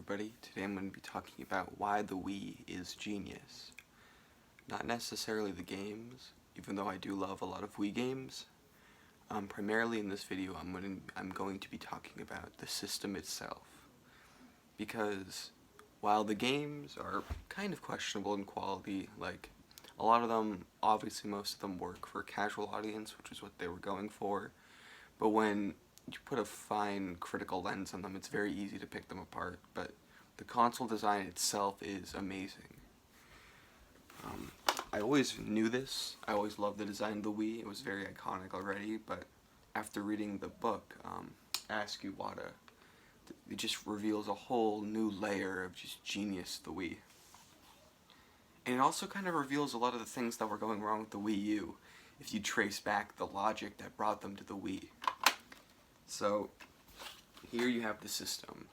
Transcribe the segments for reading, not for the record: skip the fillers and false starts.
everybody. Today I'm going to be talking about why the Wii is genius. Not necessarily the games, even though I do love a lot of Wii games. Primarily in this video I'm going to be talking about the system itself. Because while the games are kind of questionable in quality, like a lot of them, obviously most of them work for a casual audience, which is what they were going for, but when you put a fine critical lens on them, it's very easy to pick them apart, but the console design itself is amazing. I always knew this. I always loved the design of the Wii. It was very iconic already, but after reading the book, Ask Iwata, it just reveals a whole new layer of just genius the Wii. And it also kind of reveals a lot of the things that were going wrong with the Wii U, if you trace back the logic that brought them to the Wii. So, here you have the system.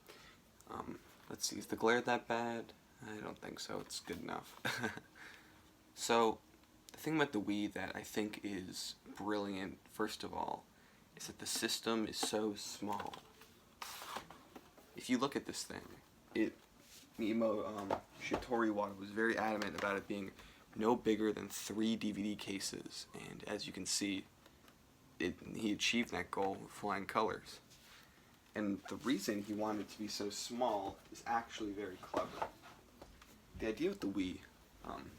Let's see, is the glare that bad? I don't think so, it's good enough. So, the thing about the Wii that I think is brilliant, first of all, is that the system is so small. If you look at this thing, Shitori Iwata was very adamant about it being no bigger than 3 DVD cases, and as you can see, he achieved that goal with flying colors. And the reason he wanted it to be so small is actually very clever. The idea with the Wii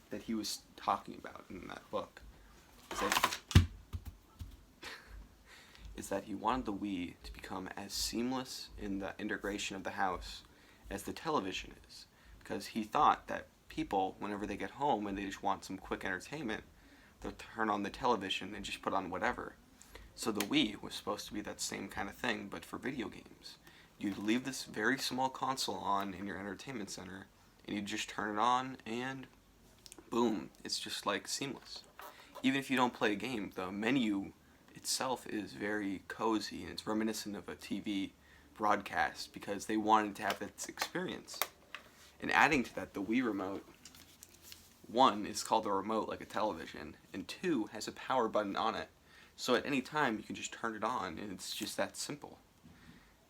that he was talking about in that book is that he wanted the Wii to become as seamless in the integration of the house as the television is. Because he thought that people, whenever they get home and they just want some quick entertainment, they'll turn on the television and just put on whatever. So the Wii was supposed to be that same kind of thing, but for video games. You'd leave this very small console on in your entertainment center, and you'd just turn it on, and boom, it's just like seamless. Even if you don't play a game, the menu itself is very cozy, and it's reminiscent of a TV broadcast, because they wanted to have that experience. And adding to that, the Wii remote, 1, is called a remote like a television, and 2, has a power button on it. So at any time, you can just turn it on, and it's just that simple.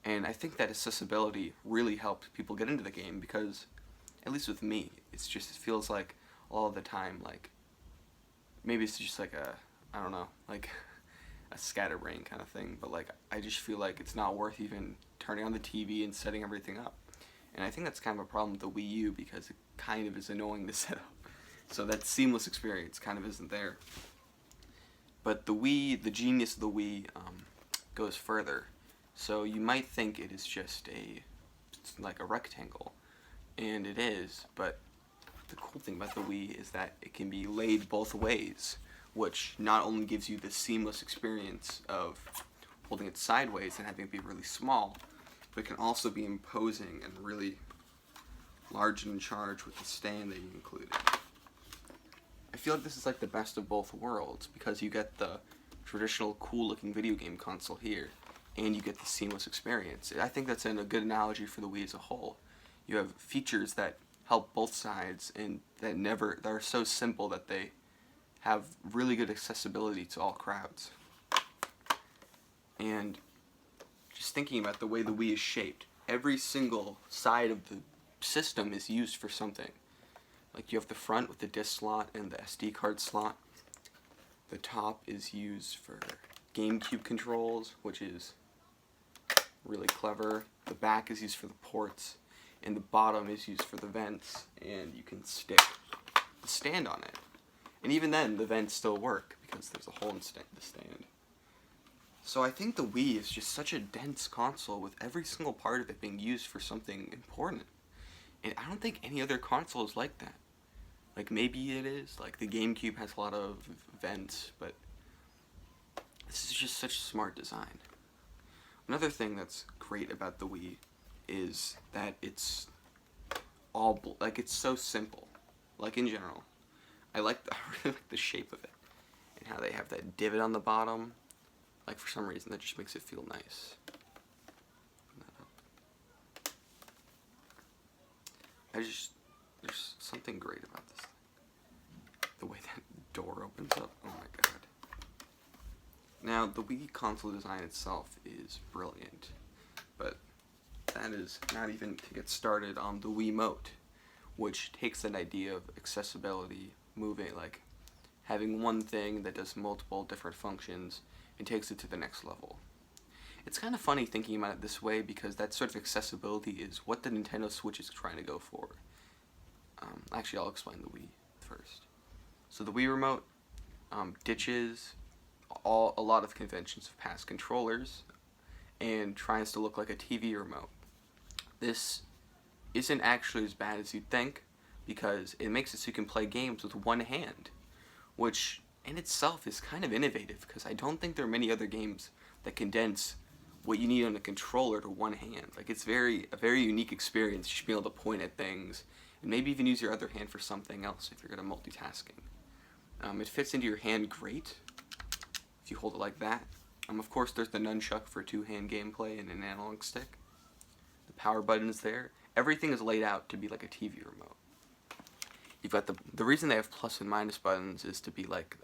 And I think that accessibility really helped people get into the game, because, at least with me, it feels like all the time, like, maybe it's just like a scatterbrain kind of thing, but like, I just feel like it's not worth even turning on the TV and setting everything up. And I think that's kind of a problem with the Wii U, because it kind of is annoying to set up. So that seamless experience kind of isn't there. But the Wii, the genius of the Wii, goes further. So you might think it is just like a rectangle, and it is, but the cool thing about the Wii is that it can be laid both ways, which not only gives you the seamless experience of holding it sideways and having it be really small, but it can also be imposing and really large and in charge with the stand that you included. I feel like this is like the best of both worlds, because you get the traditional cool-looking video game console here, and you get the seamless experience. I think that's a good analogy for the Wii as a whole. You have features that help both sides, and that are so simple that they have really good accessibility to all crowds. And just thinking about the way the Wii is shaped, every single side of the system is used for something. Like, you have the front with the disc slot and the SD card slot. The top is used for GameCube controls, which is really clever. The back is used for the ports, and the bottom is used for the vents, and you can stick the stand on it. And even then, the vents still work, because there's a hole in the stand. So I think the Wii is just such a dense console, with every single part of it being used for something important. And I don't think any other console is like that. Like, maybe it is. Like, the GameCube has a lot of vents, but this is just such smart design. Another thing that's great about the Wii is that it's it's so simple. Like, in general. I really like the shape of it, and how they have that divot on the bottom. Like, for some reason, that just makes it feel nice. There's something great about this thing. The way that door opens up, oh my god. Now, the Wii console design itself is brilliant, but that is not even to get started on the Wiimote, which takes an idea of accessibility, moving, like having one thing that does multiple different functions, and takes it to the next level. It's kind of funny thinking about it this way because that sort of accessibility is what the Nintendo Switch is trying to go for. Actually, I'll explain the Wii first. So the Wii Remote ditches a lot of conventions of past controllers and tries to look like a TV remote. This isn't actually as bad as you'd think because it makes it so you can play games with one hand, which in itself is kind of innovative because I don't think there are many other games that condense what you need on a controller to one hand. Like, it's a very unique experience just being able to point at things and maybe even use your other hand for something else if you're good at multitasking. It fits into your hand great if you hold it like that. Of course, there's the nunchuck for two-hand gameplay and an analog stick. The power button's there. Everything is laid out to be like a TV remote. You've got the reason they have plus and minus buttons is to be like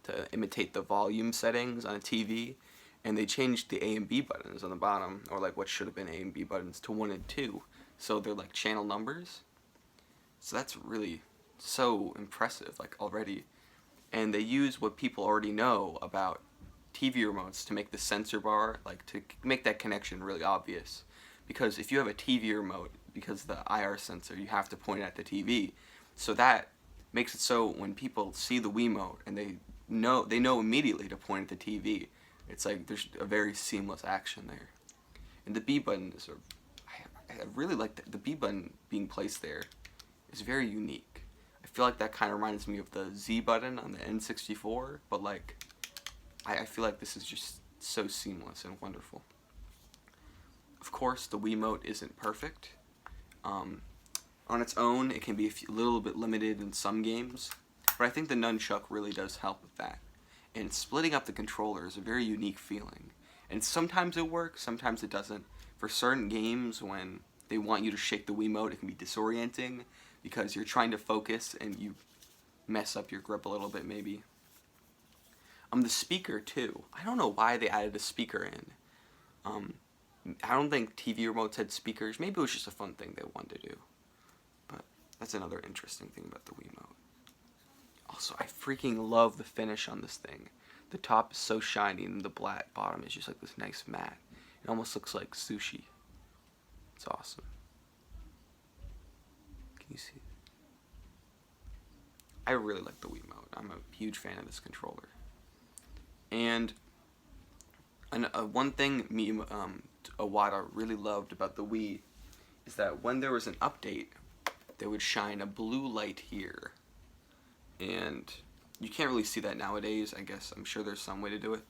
to imitate the volume settings on a TV, and they changed the A and B buttons on the bottom, or like what should have been A and B buttons, to 1 and 2, so they're like channel numbers. So that's really so impressive, like, already. And they use what people already know about TV remotes to make the sensor bar, like, to make that connection really obvious. Because if you have a TV remote, because of the IR sensor, you have to point at the TV. So that makes it so when people see the Wiimote and they know immediately to point at the TV. It's like there's a very seamless action there. And the B button is, I really like the B button being placed there. Is very unique. I feel like that kind of reminds me of the Z button on the N64, but like, I feel like this is just so seamless and wonderful. Of course, the Wiimote isn't perfect. On its own, it can be a little bit limited in some games, but I think the nunchuck really does help with that. And splitting up the controller is a very unique feeling. And sometimes it works, sometimes it doesn't. For certain games, when they want you to shake the Wiimote, it can be disorienting because you're trying to focus and you mess up your grip a little bit, maybe. The speaker, too. I don't know why they added a speaker in. I don't think TV remotes had speakers. Maybe it was just a fun thing they wanted to do. But that's another interesting thing about the Wiimote. Also, I freaking love the finish on this thing. The top is so shiny and the black bottom is just like this nice matte. It almost looks like sushi. It's awesome. Can you see? I really like the Wiimote. I'm a huge fan of this controller. And one thing Iwata really loved about the Wii is that when there was an update, they would shine a blue light here. And you can't really see that nowadays, I guess. I'm sure there's some way to do it.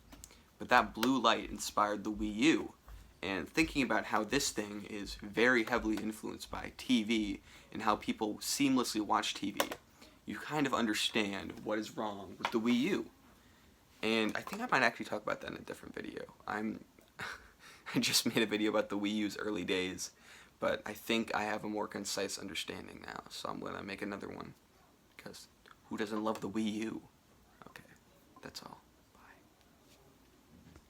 But that blue light inspired the Wii U. And thinking about how this thing is very heavily influenced by TV and how people seamlessly watch TV, you kind of understand what is wrong with the Wii U. And I think I might actually talk about that in a different video. I just made a video about the Wii U's early days, but I think I have a more concise understanding now, so I'm going to make another one, because who doesn't love the Wii U? Okay, that's all.